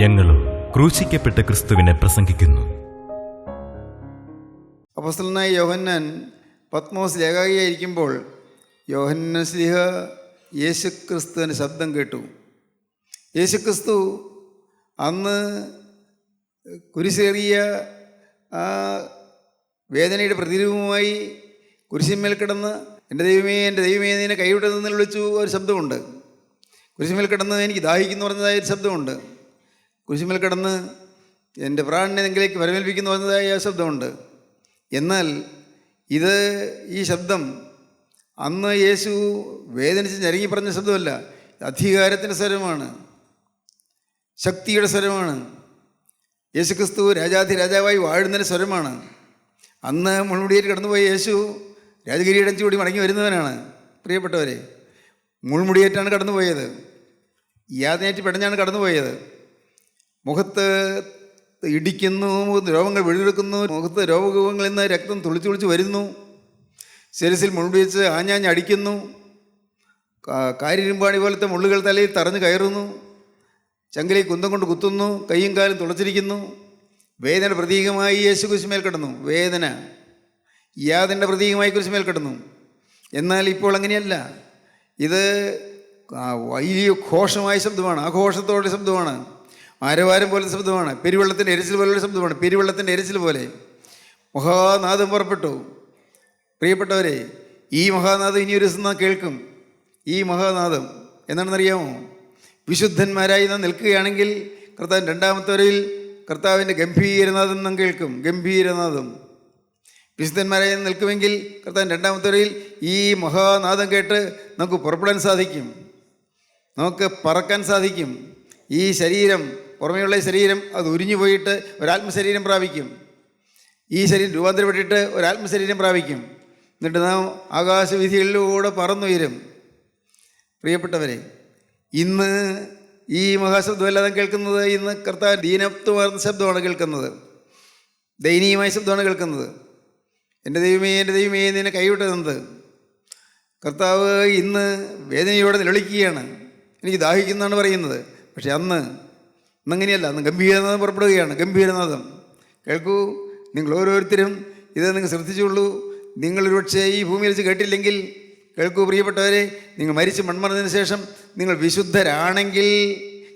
ഞങ്ങളും ക്രൂശിക്കപ്പെട്ട ക്രിസ്തുവിനെ പ്രസംഗിക്കുന്നു. അപ്പോസ്തലനായ യോഹന്നാൻ പത്മോസിൽ ഏകാഗിയായിരിക്കുമ്പോൾ യോഹന്നാൻ ശ്ലീഹ യേശുക്രിസ്തുവിൻ്റെ ശബ്ദം കേട്ടു. യേശുക്രിസ്തു അന്ന് കുരിശേറിയ ആ വേദനയുടെ പ്രതിരൂപമായി കുരിശിന്മേൽ കിടന്ന് എൻ്റെ ദൈവമേ നിന്നെ കൈവിട്ടതെന്ന് വിളിച്ചു ഒരു ശബ്ദമുണ്ട്. കുരിശിന്മേൽ കിടന്ന് എനിക്ക് ദാഹിക്കുന്നു പറഞ്ഞതായ ഒരു ശബ്ദമുണ്ട്. കുരിശിന്മേൽ കിടന്ന് എൻ്റെ പ്രാണനെ നിങ്ങളിലേക്ക് വരമേൽപ്പിക്കുന്നു പറഞ്ഞതായ ശബ്ദമുണ്ട്. എന്നാൽ ഈ ശബ്ദം അന്ന് യേശു വേദനിച്ച് ഞരങ്ങി പറഞ്ഞ ശബ്ദമല്ല, അധികാരത്തിൻ്റെ സ്വരമാണ്, ശക്തിയുടെ സ്വരമാണ്. യേശുക്രിസ്തു രാജാവായി വാഴുന്നതിൻ്റെ സ്വരമാണ്. അന്ന് മുൾമുടിയേറ്റ് കടന്നുപോയ യേശു രാജകിരീടം ചൂടി മടങ്ങി വരുന്നവനാണ്. പ്രിയപ്പെട്ടവരെ, മുൾമുടിയേറ്റാണ് കടന്നുപോയത്, യാതനേറ്റ് പെടഞ്ഞാണ് കടന്നുപോയത്. മുഖത്ത് ഇടിക്കുന്നു, രോഗങ്ങൾ വെടിവെക്കുന്നു, മുഖത്ത് രോഗങ്ങളിൽ നിന്ന് രക്തം തുളിച്ചു വരുന്നു, ശിരസിൽ മുൾപിടിച്ച് ആഞ്ഞാഞ്ഞടിക്കുന്നു, കാരിരുമ്പാണി പോലത്തെ മുള്ളുകൾ തലയിൽ തറഞ്ഞു കയറുന്നു, ചങ്കിലി കുന്തം കൊണ്ട് കുത്തുന്നു, കൈയും കാലും തുളച്ചിരിക്കുന്നു. വേദന പ്രതീകമായി യേശു കുരിശുമേൽ കിടന്നു. വേദന യാതൻ്റെ പ്രതീകമായി കുരിശുമേൽ കിടന്നു. എന്നാൽ ഇപ്പോൾ അങ്ങനെയല്ല. ഇത് വലിയ ഘോഷമായ ശബ്ദമാണ്, ആഘോഷത്തോടെ ശബ്ദമാണ്, ആരവാരം പോലത്തെ ശബ്ദമാണ്, പെരുവെള്ളത്തിൻ്റെ എരിച്ചിൽ പോലുള്ള ശബ്ദമാണ്. പെരുവെള്ളത്തിൻ്റെ എരിച്ചിൽ പോലെ മഹാനാദം പുറപ്പെട്ടു. പ്രിയപ്പെട്ടവരെ, ഈ മഹാനാദം ഇനിയൊരു ദിവസം നാം കേൾക്കും. ഈ മഹാനാദം എന്താണെന്നറിയാമോ? വിശുദ്ധന്മാരായി നാം നിൽക്കുകയാണെങ്കിൽ കർത്താവിൻ്റെ രണ്ടാമത്തെ വരവിൽ കർത്താവിൻ്റെ ഗംഭീരനാദം നാം കേൾക്കും. ഗംഭീരനാദം. വിശുദ്ധന്മാരായി നിൽക്കുമെങ്കിൽ കർത്താവിൻ്റെ രണ്ടാമത്തെ വരവിൽ ഈ മഹാനാദം കേട്ട് നമുക്ക് പുറപ്പെടാൻ സാധിക്കും, നമുക്ക് പറക്കാൻ സാധിക്കും. ഈ ശരീരം, പുറമെയുള്ള ശരീരം, അത് ഉരിഞ്ഞു പോയിട്ട് ഒരാത്മശരീരം പ്രാപിക്കും. ഈ ശരീരം രൂപാന്തരപ്പെട്ടിട്ട് ഒരാത്മശരീരം പ്രാപിക്കും. എന്നിട്ട് നാം ആകാശവീഥികളിലൂടെ പറന്നുയരും. പ്രിയപ്പെട്ടവരെ, ഇന്ന് ഈ മഹാശബ്ദമല്ലാതെ കേൾക്കുന്നത്, ഇന്ന് കർത്താവ് ദീനത്വമാർന്ന ശബ്ദമാണ് കേൾക്കുന്നത്, ദയനീയമായ ശബ്ദമാണ് കേൾക്കുന്നത്. എൻ്റെ ദൈവമേ നിന്നെ കൈവിട്ടതെന്ത്. കർത്താവ് ഇന്ന് വേദനയോടെ നിലവിളിക്കുകയാണ്, എനിക്ക് ദാഹിക്കുന്നതാണ് പറയുന്നത്. പക്ഷെ അന്നങ്ങനെയല്ല. അന്ന് ഗംഭീരനാദം പുറപ്പെടുകയാണ്. ഗംഭീരനാദം കേൾക്കൂ. നിങ്ങൾ ഓരോരുത്തരും ഇത് നിങ്ങൾ ശ്രദ്ധിച്ചുള്ളൂ. നിങ്ങളൊരു പക്ഷേ ഈ ഭൂമിയിൽ വെച്ച് കേട്ടില്ലെങ്കിൽ കേൾക്കൂ പ്രിയപ്പെട്ടവരെ. നിങ്ങൾ മരിച്ച് മൺമറന്നതിന് ശേഷം നിങ്ങൾ വിശുദ്ധരാണെങ്കിൽ,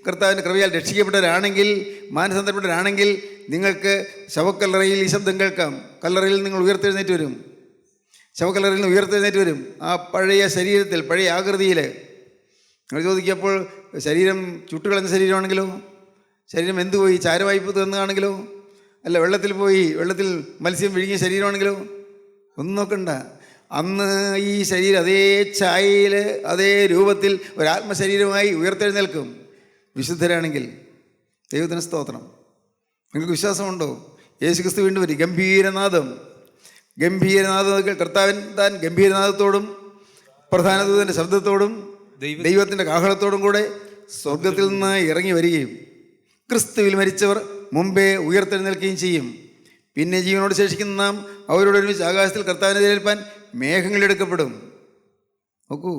കർത്താവിൻ്റെ കൃപയാൽ രക്ഷിക്കപ്പെട്ടവരാണെങ്കിൽ, മാനസാന്തരപ്പെട്ടവരാണെങ്കിൽ നിങ്ങൾക്ക് ശവക്കല്ലറയിൽ ഈ ശബ്ദം കേൾക്കാം. കല്ലറയിൽ നിങ്ങൾ ഉയർത്തെഴുന്നേറ്റ് വരും. ശവക്കല്ലറയിൽ നിന്ന് ഉയർത്തെഴുന്നേറ്റ് വരും. ആ പഴയ ശരീരത്തിൽ, പഴയ ആകൃതിയിൽ. നിങ്ങൾ ചോദിക്കപ്പോൾ ശരീരം ചുട്ടുകളഞ്ഞ ശരീരമാണെങ്കിലോ, ശരീരം എന്തുപോയി ചാരവായ്പ തന്നതാണെങ്കിലോ, അല്ല വെള്ളത്തിൽ മത്സ്യം വിഴുങ്ങിയ ശരീരമാണെങ്കിലോ, ഒന്നും നോക്കണ്ട. അന്ന് ഈ ശരീരം അതേ ഛായയിൽ, അതേ രൂപത്തിൽ ഒരാത്മശരീരമായി ഉയർത്തെഴുന്നേൽക്കും വിശുദ്ധരാണെങ്കിൽ. ദൈവത്തിന് സ്തോത്രം. നിങ്ങൾക്ക് വിശ്വാസമുണ്ടോ? യേശുക്രിസ്തു വീണ്ടും വരും. ഗംഭീരനാദം. കർത്താവിൻ താൻ ഗംഭീരനാദത്തോടും പ്രധാന ദൂതൻ്റെ ശബ്ദത്തോടും ദൈവത്തിൻ്റെ കാഹളത്തോടും കൂടെ സ്വർഗത്തിൽ നിന്ന് ഇറങ്ങി വരികയും ക്രിസ്തുവിൽ മരിച്ചവർ മുമ്പേ ഉയർത്തെഴുന്നേൽക്കുകയും ചെയ്യും. പിന്നെ ജീവനോട് ശേഷിക്കുന്ന നാം അവരോടൊരുമിച്ച് ആകാശത്തിൽ കർത്താവിനെ എതിരേൽപ്പാൻ മേഘങ്ങളെടുക്കപ്പെടും. നോക്കൂ,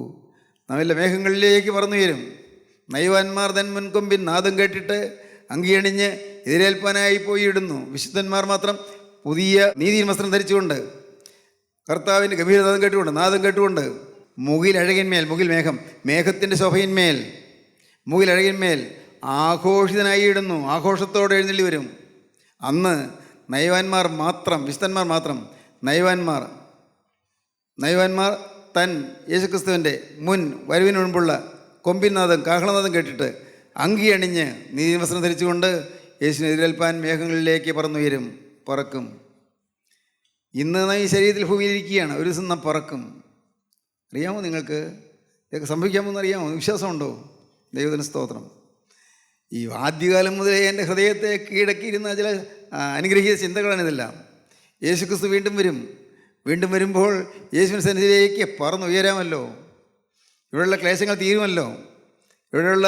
നാം എല്ലാ മേഘങ്ങളിലേക്ക് പറന്നുയരും. നയവാന്മാർ തൻ മുൻകൊമ്പിൻ നാദം കേട്ടിട്ട് അങ്കിയണിഞ്ഞ് എതിരേൽപ്പാനായി പോയി ഇടുന്നു. വിശുദ്ധന്മാർ മാത്രം പുതിയ നീതിயின் വസ്ത്രം ധരിച്ചുകൊണ്ട്, കർത്താവിൻ്റെ ഗംഭീരനാദം കേട്ടുകൊണ്ട്, നാദം കേട്ടുകൊണ്ട്, മുകിൽ മേഘം, മേഘത്തിൻ്റെ ശോഭയിന്മേൽ, മുകിൽ അഴകിന്മേൽ ആഘോഷിതനായി ഇടുന്നു. ആഘോഷത്തോടെ എഴുന്നള്ളി വരും. അന്ന് നയവാന്മാർ മാത്രം, വിശുദ്ധന്മാർ മാത്രം, നയവാന്മാർ തൻ യേശുക്രിസ്തുവിൻ്റെ മുൻ വരവിന് മുൻപുള്ള കൊമ്പിൻ നാദം, കാഹളനാദം കേട്ടിട്ട് അങ്കി അണിഞ്ഞ് നീതി വസ്ത്രം ധരിച്ചുകൊണ്ട് യേശുവിനെ എതിരേൽപ്പാൻ മേഘങ്ങളിലേക്ക് പറക്കും. ഇന്ന് നാം ഈ ശരീരത്തിൽ ഭൂമിയിലിരിക്കുകയാണ്. ഒരു ദിവസം നാം പറക്കും. അറിയാമോ നിങ്ങൾക്ക്? ഇതൊക്കെ സംഭവിക്കാമെന്ന് അറിയാമോ? വിശ്വാസമുണ്ടോ? ദൈവത്തിന് സ്തോത്രം. ഈ ആദ്യകാലം മുതലേ എൻ്റെ ഹൃദയത്തെ കീഴടക്കിയിരുന്ന ചില അനുഗ്രഹീത ചിന്തകളാണിതെല്ലാം. യേശുക്രിസ്തു വീണ്ടും വരുമ്പോൾ യേശുവിൻ്റെ സന്നിധിയിലേക്ക് പറന്നുയരാമല്ലോ. ഇവിടെയുള്ള ക്ലേശങ്ങൾ തീരുമല്ലോ, ഇവിടെയുള്ള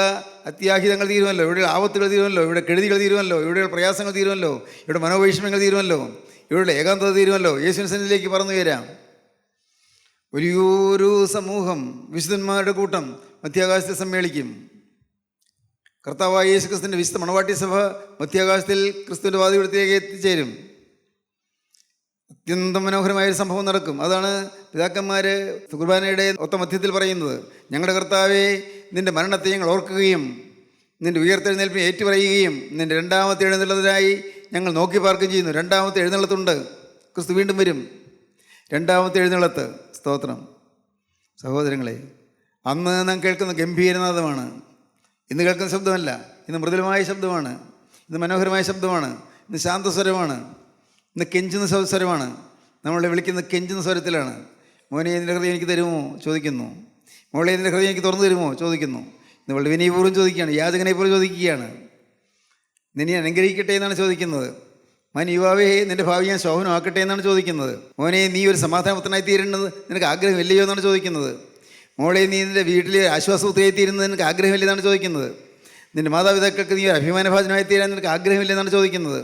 അത്യാഹിതങ്ങൾ തീരുമല്ലോ, ഇവിടെയുള്ള ആപത്തുകൾ തീരുമല്ലോ, ഇവിടെ കെടുതികൾ തീരുമല്ലോ, ഇവിടെയുള്ള പ്രയാസങ്ങൾ തീരുമല്ലോ, ഇവിടെ മനോവൈഷമ്യങ്ങൾ തീരുമല്ലോ, ഇവിടെയുള്ള ഏകാന്തത തീരുമല്ലോ. യേശുവിൻ്റെ സന്നിധിയിലേക്ക് പറന്നുയരാം. വലിയൊരു സമൂഹം, വിശുദ്ധന്മാരുടെ കൂട്ടം മധ്യാകാശത്തെ സമ്മേളിക്കും. കർത്താവായ യേശു ക്രിസ്തുവിൻ്റെ വിശുദ്ധ മണവാട്ടി സഭ മധ്യാകാശത്തിൽ ക്രിസ്തുവിൻ്റെ വാതിൽക്കലേക്ക് എത്തിച്ചേരും. അത്യന്തം മനോഹരമായൊരു സംഭവം നടക്കും. അതാണ് പിതാക്കന്മാർ കുർബാനയുടെ ഒത്ത മധ്യത്തിൽ പറയുന്നത്: ഞങ്ങളുടെ കർത്താവേ, നിൻ്റെ മരണത്തെ ഞങ്ങൾ ഓർക്കുകയും നിൻ്റെ ഉയർത്തെഴുന്നേൽപ്പിനെ ഏറ്റുപറയുകയും നിൻ്റെ രണ്ടാമത്തെ എഴുന്നള്ളത്തിനായി ഞങ്ങൾ നോക്കി പാർക്കുകയും ചെയ്യുന്നു. രണ്ടാമത്തെ എഴുന്നള്ളത്തുണ്ട്. ക്രിസ്തു വീണ്ടും വരും. രണ്ടാമത്തെ എഴുന്നള്ളത്ത്. സ്തോത്രം. സഹോദരങ്ങളെ, അന്ന് നാം കേൾക്കുന്ന ഗംഭീരനാദമാണ്. ഇന്ന് കേൾക്കുന്ന ശബ്ദമല്ല. ഇന്ന് മൃദുലമായ ശബ്ദമാണ്. ഇന്ന് മനോഹരമായ ശബ്ദമാണ്. ഇന്ന് ശാന്തസ്വരമാണ്. ഇന്ന് കെഞ്ചുന്ന സ്വരമാണ്. നമ്മളെ വിളിക്കുന്ന കെഞ്ചുന്ന സ്വരത്തിലാണ്. മോനെ, ഇതിൻ്റെ ഹൃദയം എനിക്ക് തരുമോ ചോദിക്കുന്നു. മോളെ, ഇതിൻ്റെ ഹൃദയം എനിക്ക് തുറന്നു തരുമോ ചോദിക്കുന്നു. ഇന്ന് വളരെ വിനയപൂർവ്വം ചോദിക്കുകയാണ്. യാചകനെ പോലെ ചോദിക്കുകയാണ്. നിന്നെ അനുഗ്രഹിക്കട്ടെ എന്നാണ് ചോദിക്കുന്നത്. മോൻ യുവാവേ, നിൻ്റെ ഭാവി ഞാൻ ശോഭനമാക്കട്ടെ എന്നാണ് ചോദിക്കുന്നത്. മോനെ, നീ ഒരു സമാധാനപുത്രനായി തീരുന്നത് നിനക്ക് ആഗ്രഹമില്ലയോ എന്നാണ് ചോദിക്കുന്നത്. മോളെ, നീ നിൻ്റെ വീട്ടിൽ ആശ്വാസപുത്രിയായി തീരുന്നത് നിനക്ക് ആഗ്രഹമില്ലെന്നാണ് ചോദിക്കുന്നത്. നിൻ്റെ മാതാപിതാക്കൾക്ക് നീ ഒരു അഭിമാനഭാജനമായി തീരാൻ നിനക്ക് ആഗ്രഹമില്ലെന്നാണ് ചോദിക്കുന്നത്.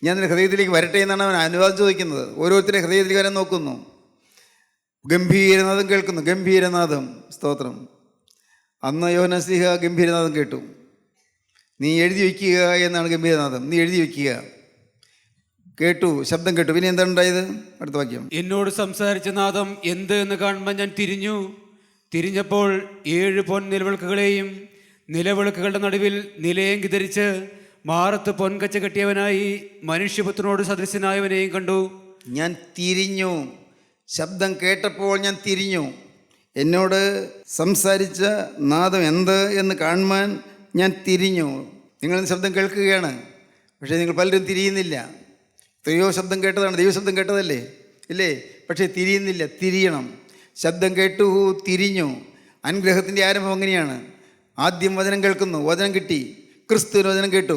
ഞാൻ നിൻ്റെ ഹൃദയത്തിലേക്ക് വരട്ടെ എന്നാണ് അവൻ അനുവാദം ചോദിക്കുന്നത്. ഓരോരുത്തരുടെ ഹൃദയത്തിലേക്ക് വരാൻ നോക്കുന്നു. ഗംഭീരനാദം കേൾക്കുന്നു. ഗംഭീരനാദം. സ്തോത്രം. അന്ന് യോഹന്നാൻ ശ്ലീഹ ഗംഭീരനാദം കേട്ടു. നീ എഴുതി വയ്ക്കുക എന്നാണ് ഗംഭീരനാദം. നീ എഴുതി വയ്ക്കുക. കേട്ടു, ശബ്ദം കേട്ടു. പിന്നെ എന്താണ് ഉണ്ടായത്? അടുത്ത വാക്യം: എന്നോട് സംസാരിച്ച നാദം എന്ത് എന്ന് കാണുമ്പോൾ ഞാൻ തിരിഞ്ഞപ്പോൾ 7 പൊൻ നിലവിളക്കുകളെയും നിലവിളക്കുകളുടെ നടുവിൽ നിലയേങ്കി ധരിച്ച് മാറത്ത് പൊൻകച്ച കെട്ടിയവനായി മനുഷ്യപുത്രനോട് സദൃശനായവനെയും കണ്ടു. ഞാൻ തിരിഞ്ഞു. ശബ്ദം കേട്ടപ്പോൾ ഞാൻ തിരിഞ്ഞു. എന്നോട് സംസാരിച്ച നാദം എന്ത് എന്ന് കാണുവാൻ ഞാൻ തിരിഞ്ഞു. നിങ്ങൾ ശബ്ദം കേൾക്കുകയാണ്, പക്ഷേ നിങ്ങൾ പലരും തിരിയുന്നില്ല. എത്രയോ ശബ്ദം കേട്ടതാണ്. ദൈവശബ്ദം കേട്ടതല്ലേ? ഇല്ലേ? പക്ഷേ തിരിയുന്നില്ല. തിരിയണം. ശബ്ദം കേട്ടു, തിരിഞ്ഞു. അനുഗ്രഹത്തിൻ്റെ ആരംഭം അങ്ങനെയാണ്. ആദ്യം വചനം കേൾക്കുന്നു. വചനം കിട്ടി. ക്രിസ്തുവിന് വചനം കേട്ടു.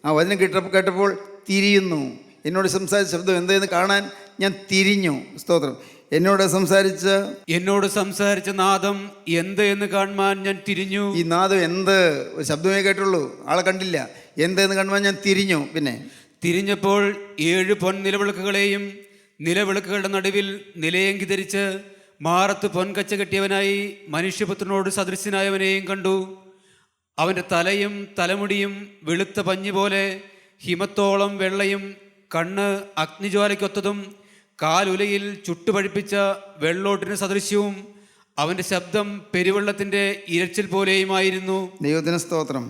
ആ വചനം കേട്ടപ്പോൾ തിരിയുന്നു. എന്നോട് സംസാരിച്ച ശബ്ദം എന്തെന്ന് കാണാൻ ഞാൻ തിരിഞ്ഞു. സ്തോത്രം. എന്നോട് സംസാരിച്ച നാദം എന്ത് എന്ന് കാണുവാൻ ഞാൻ തിരിഞ്ഞു. ഈ നാദം എന്ത്? ഒരു ശബ്ദമേ കേട്ടുള്ളൂ, ആളെ കണ്ടില്ല. എന്തെന്ന് കാണുവാൻ ഞാൻ തിരിഞ്ഞു. പിന്നെ തിരിഞ്ഞപ്പോൾ 7 പൊൻ നിലവിളക്കുകളെയും നിലവിളക്കുകളുടെ നടുവിൽ നിലയേങ്കി ധരിച്ച് മാറത്ത് പൊൻകച്ച കെട്ടിയവനായി മനുഷ്യപുത്രനോട് സദൃശ്യനായവനെയും കണ്ടു. അവൻ്റെ തലയും തലമുടിയും വെളുത്ത പഞ്ഞി പോലെ ഹിമത്തോളം വെള്ളയും, കണ്ണ് അഗ്നിജ്വാലയ്ക്കൊത്തതും, കാലുലയിൽ ചുട്ടുപഴിപ്പിച്ച വെള്ളോട്ടിന് സദൃശ്യവും, അവൻ്റെ ശബ്ദം പെരുവെള്ളത്തിൻ്റെ ഇരച്ചിൽ പോലെയുമായിരുന്നു. ദൈവത്തിന് സ്തോത്രം.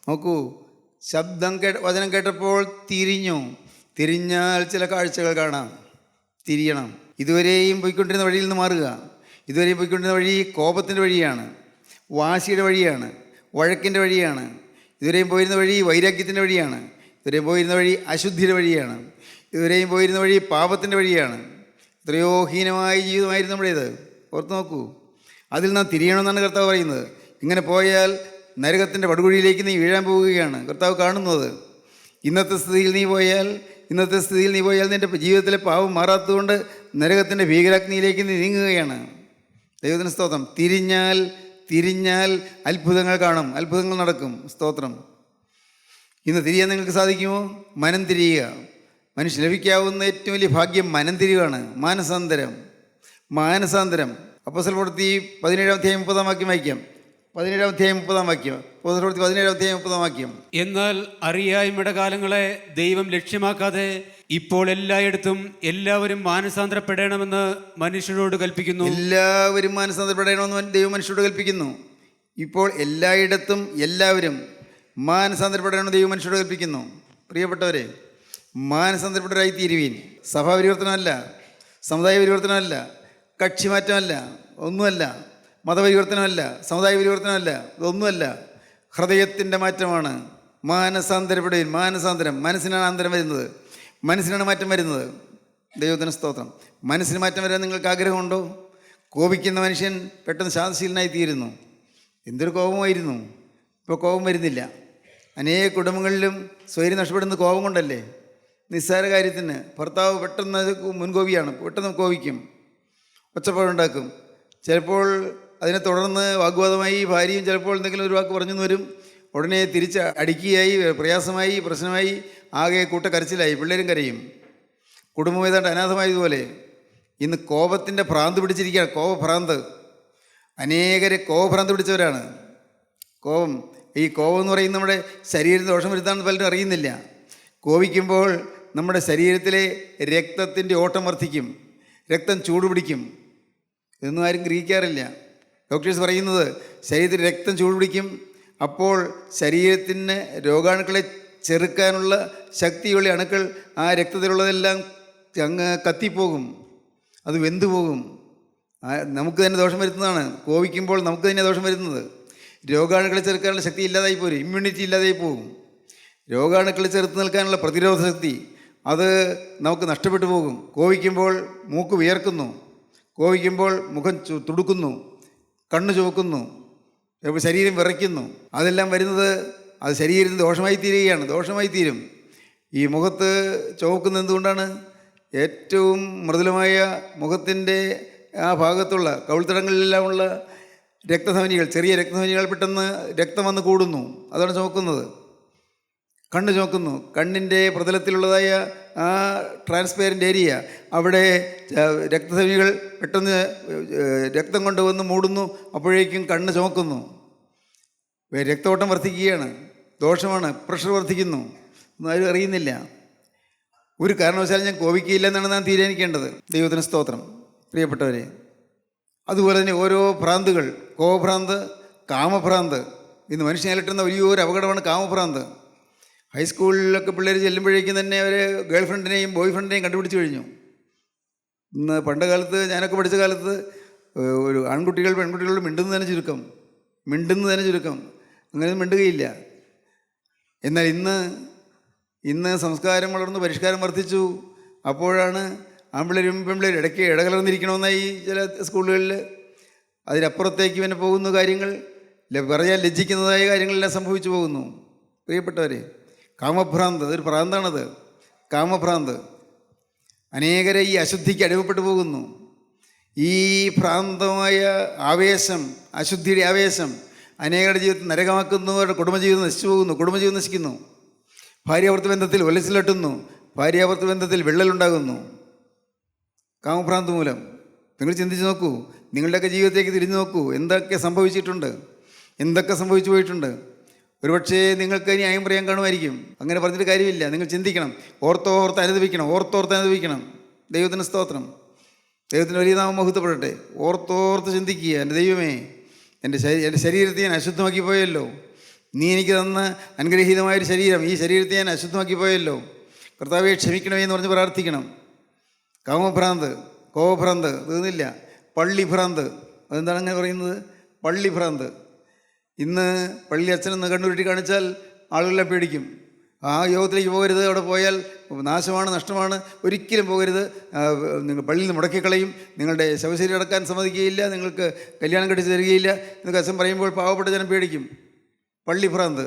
നോക്കൂ, വചനം കേട്ടപ്പോൾ തിരിഞ്ഞു. തിരിഞ്ഞാൽ ചില കാഴ്ചകൾ കാണാം. തിരിയണം. ഇതുവരെയും പോയിക്കൊണ്ടിരുന്ന വഴിയിൽ നിന്ന് മാറുക. ഇതുവരെയും പോയിക്കൊണ്ടിരുന്ന വഴി കോപത്തിൻ്റെ വഴിയാണ്, വാശിയുടെ വഴിയാണ്, വഴക്കിൻ്റെ വഴിയാണ്. ഇതുവരെയും പോയിരുന്ന വഴി വൈരാഗ്യത്തിൻ്റെ വഴിയാണ്. ഇതുവരെയും പോയിരുന്ന വഴി അശുദ്ധിയുടെ വഴിയാണ്. ഇതുവരെയും പോയിരുന്ന വഴി പാപത്തിൻ്റെ വഴിയാണ്. എത്രയോ ഹീനമായ ജീവിതമായിരുന്നു നമ്മുടേത്. ഓർത്ത് നോക്കൂ. അതിൽ നാം തിരിയണമെന്നാണ് കർത്താവ് പറയുന്നത്. ഇങ്ങനെ പോയാൽ നരകത്തിൻ്റെ പടുകുഴിയിലേക്ക് നീ വീഴാൻ പോവുകയാണ് കർത്താവ് കാണുന്നത്. ഇന്നത്തെ സ്ഥിതിയിൽ നീ പോയാൽ നിൻ്റെ ജീവിതത്തിലെ പാവം മാറാത്തതുകൊണ്ട് നരകത്തിൻ്റെ ഭീകരാഗ്നിയിലേക്ക് നീ നീങ്ങുകയാണ്. ദൈവത്തിന് സ്തോത്രം. തിരിഞ്ഞാൽ അത്ഭുതങ്ങൾ കാണും, അത്ഭുതങ്ങൾ നടക്കും. സ്തോത്രം. ഇന്ന് തിരിയാൻ നിങ്ങൾക്ക് സാധിക്കുമോ? മനം തിരിയുക. മനുഷ്യ ലഭിക്കാവുന്ന ഏറ്റവും വലിയ ഭാഗ്യം മനം തിരിവാണ്. മാനസാന്തരം. അപ്പോസ്തല പ്രവൃത്തി 17-ാം അധ്യായം 30-ാം വാക്യം വായിക്കാം. 17-ാം അധ്യായം 30-ാം വാക്യം. അപ്പോസ്തല പ്രവൃത്തി 17-ാം അധ്യായം 30-ാം വാക്യം. എന്നാൽ അറിയായ്മയുടെ കാലങ്ങളെ ദൈവം ലക്ഷ്യമാക്കാതെ ഇപ്പോൾ എല്ലായിടത്തും എല്ലാവരും മാനസാന്തരപ്പെടണമെന്ന് മനുഷ്യരോട് കൽപ്പിക്കുന്നു. എല്ലാവരും മാനസാന്തരപ്പെടണമെന്ന് ദൈവം മനുഷ്യരോട് കൽപ്പിക്കുന്നു. ഇപ്പോൾ എല്ലായിടത്തും എല്ലാവരും മാനസാന്തരപ്പെടണമെന്ന് ദൈവം മനുഷ്യരോട് കൽപ്പിക്കുന്നു. പ്രിയപ്പെട്ടവരെ, മാനസാന്തരപ്പെട്ടവരായി തീരുവീൻ. സഭാപരിവർത്തനമല്ല, സമുദായ പരിവർത്തനമല്ല, കക്ഷി മാറ്റമല്ല, ഒന്നുമല്ല. മതപരിവർത്തനമല്ല, സമുദായ പരിവർത്തനമല്ല, ഇതൊന്നുമല്ല. ഹൃദയത്തിൻ്റെ മാറ്റമാണ്. മാനസാന്തരപ്പെടുവീൻ. മാനസാന്തരം. മനസ്സിനാണ് അന്തരം വരുന്നത്, മനസ്സിനാണ് മാറ്റം വരുന്നത്. ദൈവത്തിന് സ്തോത്രം. മനസ്സിന് മാറ്റം വരാൻ നിങ്ങൾക്ക് ആഗ്രഹമുണ്ടോ? കോപിക്കുന്ന മനുഷ്യൻ പെട്ടെന്ന് ശാന്തശീലനായി തീരുന്നു. എന്തൊരു കോപമായിരുന്നു! ഇപ്പോൾ കോപം വരുന്നില്ല. അനേക കുടുംബങ്ങളിലും സ്വൈര്യം നഷ്ടപ്പെടുന്ന കോപം കൊണ്ടല്ലേ. നിസ്സാര കാര്യത്തിന് ഭർത്താവ് പെട്ടെന്ന് മുൻകോപിയാണ്, പെട്ടെന്ന് കോപിക്കും, ഒച്ചപ്പാടുണ്ടാക്കും. ചിലപ്പോൾ അതിനെ തുടർന്ന് വാഗ്വാദമായി ഭാര്യയും ചിലപ്പോൾ എന്തെങ്കിലും ഒരു വാക്ക് പറഞ്ഞു വരും. ഉടനെ തിരിച്ച് അടിക്കുകയായി, പ്രയാസമായി, പ്രശ്നമായി, ആകെ കൂട്ടക്കരച്ചിലായി, പിള്ളേരും കരയും. കുടുംബം ഏതാണ്ട് അനാഥമായതുപോലെ ഇന്ന് കോപത്തിൻ്റെ ഭ്രാന്ത് പിടിച്ചിരിക്കുകയാണ്. കോപഭ്രാന്ത്. അനേകരെ കോപഭ്രാന്ത് പിടിച്ചവരാണ്. കോപം ഈ കോപം എന്ന് പറയുന്നത് നമ്മുടെ ശരീരത്തിന് ദോഷം വരുത്താമെന്ന് പലരും അറിയുന്നില്ല. കോപിക്കുമ്പോൾ നമ്മുടെ ശരീരത്തിലെ രക്തത്തിൻ്റെ ഓട്ടം വർദ്ധിക്കും, രക്തം ചൂടുപിടിക്കും. ഇതൊന്നും ആരും ഗ്രഹിക്കാറില്ല. ഡോക്ടേഴ്സ് പറയുന്നത് ശരീരത്തിൽ രക്തം ചൂടുപിടിക്കും. അപ്പോൾ ശരീരത്തിന് രോഗാണുക്കളെ ചെറുക്കാനുള്ള ശക്തിയുള്ള അണുക്കൾ ആ രക്തത്തിലുള്ളതെല്ലാം അങ്ങ് കത്തിപ്പോകും, അത് വെന്തുപോകും. നമുക്ക് തന്നെ ദോഷം വരുന്നതാണ്. കോപിക്കുമ്പോൾ നമുക്ക് തന്നെ ദോഷം വരുന്നത്. രോഗാണുക്കളെ ചെറുക്കാനുള്ള ശക്തി ഇല്ലാതായി പോരും, ഇമ്മ്യൂണിറ്റി ഇല്ലാതായി പോകും. രോഗാണുക്കളെ ചെറുത്ത് നിൽക്കാനുള്ള പ്രതിരോധ ശക്തി അത് നമുക്ക് നഷ്ടപ്പെട്ടു പോകും. കോപിക്കുമ്പോൾ മൂക്ക് വിയർക്കുന്നു, കോപിക്കുമ്പോൾ മുഖം തുടുക്കുന്നു, കണ്ണ് ചുവക്കുന്നു, ശരീരം വിറയ്ക്കുന്നു. അതെല്ലാം വരുന്നത് അത് ശരീരത്തിന് ദോഷമായി തീരുകയാണ്, ദോഷമായി തീരും. ഈ മുഖത്ത് ചുവക്കുന്നത് എന്തുകൊണ്ടാണ്? ഏറ്റവും മൃദുലമായ മുഖത്തിൻ്റെ ആ ഭാഗത്തുള്ള കവിൾത്തടങ്ങളിലെല്ലാമുള്ള രക്തധമനികൾ, ചെറിയ രക്തധമനികൾ പെട്ടെന്ന് രക്തം വന്ന് കൂടുന്നു, അതാണ് ചുവക്കുന്നത്. കണ്ണ് ചുവക്കുന്നു, കണ്ണിൻ്റെ പ്രതലത്തിലുള്ളതായ ആ ട്രാൻസ്പെയറൻ്റ് ഏരിയ, അവിടെ രക്തധമനികൾ പെട്ടെന്ന് രക്തം കൊണ്ടുവന്ന് മൂടുന്നു, അപ്പോഴേക്കും കണ്ണ് ചുവക്കുന്നു. രക്തോട്ടം വർദ്ധിക്കുകയാണ്, ദോഷമാണ്, പ്രഷർ വർദ്ധിക്കുന്നു. ഒന്നും ആരും അറിയുന്നില്ല. ഒരു കാരണവശാലും ഞാൻ കോപിക്കുകയില്ല എന്നാണ് നാം തീരുമാനിക്കേണ്ടത്. ദൈവത്തിന് സ്തോത്രം. പ്രിയപ്പെട്ടവരെ, അതുപോലെ തന്നെ ഓരോ ഭ്രാന്തുകൾ, കോപഭ്രാന്ത്, കാമഭ്രാന്ത്, ഇന്ന് മനുഷ്യനെ അലട്ടുന്ന വലിയൊരു അപകടമാണ് കാമഭ്രാന്ത്. ഹൈസ്കൂളിലൊക്കെ പിള്ളേർ ചെല്ലുമ്പോഴേക്കും തന്നെ അവർ ഗേൾ ഫ്രണ്ടിനെയും ബോയ് ഫ്രണ്ടിനെയും കണ്ടുപിടിച്ച് കഴിഞ്ഞു. ഇന്ന് പണ്ട് കാലത്ത്, ഞാനൊക്കെ പഠിച്ച കാലത്ത്, ഒരു ആൺകുട്ടികൾ പെൺകുട്ടികളോട് മിണ്ടുന്നതിന് ചുരുക്കം, അങ്ങനെ മിണ്ടുകയില്ല. എന്നാൽ ഇന്ന് സംസ്കാരം വളർന്നു, പരിഷ്കാരം വർദ്ധിച്ചു. അപ്പോഴാണ് ആൺപിള്ളേരും പെൺപിള്ളേരും ഇടയ്ക്ക് ഇടകലർന്നിരിക്കണമെന്നായി ചില സ്കൂളുകളിൽ. അതിനപ്പുറത്തേക്ക് പിന്നെ പോകുന്ന കാര്യങ്ങൾ, പറയാൻ ലജ്ജിക്കുന്നതായ കാര്യങ്ങളെല്ലാം സംഭവിച്ചു പോകുന്നു. പ്രിയപ്പെട്ടവരെ, കാമഭ്രാന്ത്, അതൊരു ഭ്രാന്താണത്. കാമഭ്രാന്ത് അനേകരെ ഈ അശുദ്ധിക്ക് അടിമപ്പെട്ടു പോകുന്നു. ഈ ഭ്രാന്തമായ ആവേശം, അശുദ്ധിയുടെ ആവേശം അനേകരുടെ ജീവിതത്തിൽ നരകമാക്കുന്നു. അവരുടെ കുടുംബജീവിതം നശിച്ചു പോകുന്നു, കുടുംബജീവിതം നശിക്കുന്നു. ഭാര്യാഭർത്തൃ ബന്ധത്തിൽ ഉലച്ചിലട്ടുന്നു, ഭാര്യാഭർത്തൃ ബന്ധത്തിൽ വിള്ളലുണ്ടാകുന്നു കാമഭ്രാന്ത് മൂലം. നിങ്ങൾ ചിന്തിച്ച് നോക്കൂ, നിങ്ങളുടെയൊക്കെ ജീവിതത്തേക്ക് തിരിഞ്ഞു നോക്കൂ, എന്തൊക്കെ സംഭവിച്ചു പോയിട്ടുണ്ട്. ഒരുപക്ഷേ നിങ്ങൾക്ക് ഇനി ന്യായം പറയാൻ കാണുമായിരിക്കും. അങ്ങനെ പറഞ്ഞിട്ട് കാര്യമില്ല. നിങ്ങൾ ചിന്തിക്കണം, ഓർത്തോർത്ത് അനുഭവിക്കണം. ദൈവത്തിന് സ്തോത്രം, ദൈവത്തിന് വലിയ നാമം മഹത്വപ്പെടട്ടെ. ഓർത്തോർത്ത് ചിന്തിക്കുക, എൻ്റെ ദൈവമേ, എൻ്റെ ശരീരത്തെ ഞാൻ അശുദ്ധമാക്കി പോയല്ലോ. നീ എനിക്ക് തന്ന അനുഗ്രഹീതമായൊരു ശരീരം, ഈ ശരീരത്തെ ഞാൻ അശുദ്ധമാക്കി പോയല്ലോ. കർത്താവെ ക്ഷമിക്കണമേ എന്ന് പറഞ്ഞ് പ്രാർത്ഥിക്കണം. കാമഭ്രാന്ത്, കോപഭ്രാന്ത് തീർന്നില്ല. പള്ളിഭ്രാന്ത്, അതെന്താണ് അങ്ങനെ പറയുന്നത്? പള്ളിഭ്രാന്ത്. ഇന്ന് പള്ളി അച്ഛനെന്ന് കണ്ണുരുട്ടി കാണിച്ചാൽ ആളുകളെ പേടിക്കും. ആ യോഗത്തിലേക്ക് പോകരുത്, അവിടെ പോയാൽ നാശമാണ്, നഷ്ടമാണ്, ഒരിക്കലും പോകരുത്. നിങ്ങൾ പള്ളിയിൽ നിന്ന് മുടക്കിക്കളയും, നിങ്ങളുടെ ശവശരീരം അടക്കാൻ സമ്മതിക്കുകയില്ല, നിങ്ങൾക്ക് കല്യാണം കഴിച്ച് തരികയില്ല എന്നൊക്കെ അച്ഛൻ പറയുമ്പോൾ പാവപ്പെട്ട ജനം പേടിക്കും. പള്ളിഭ്രാന്ത്.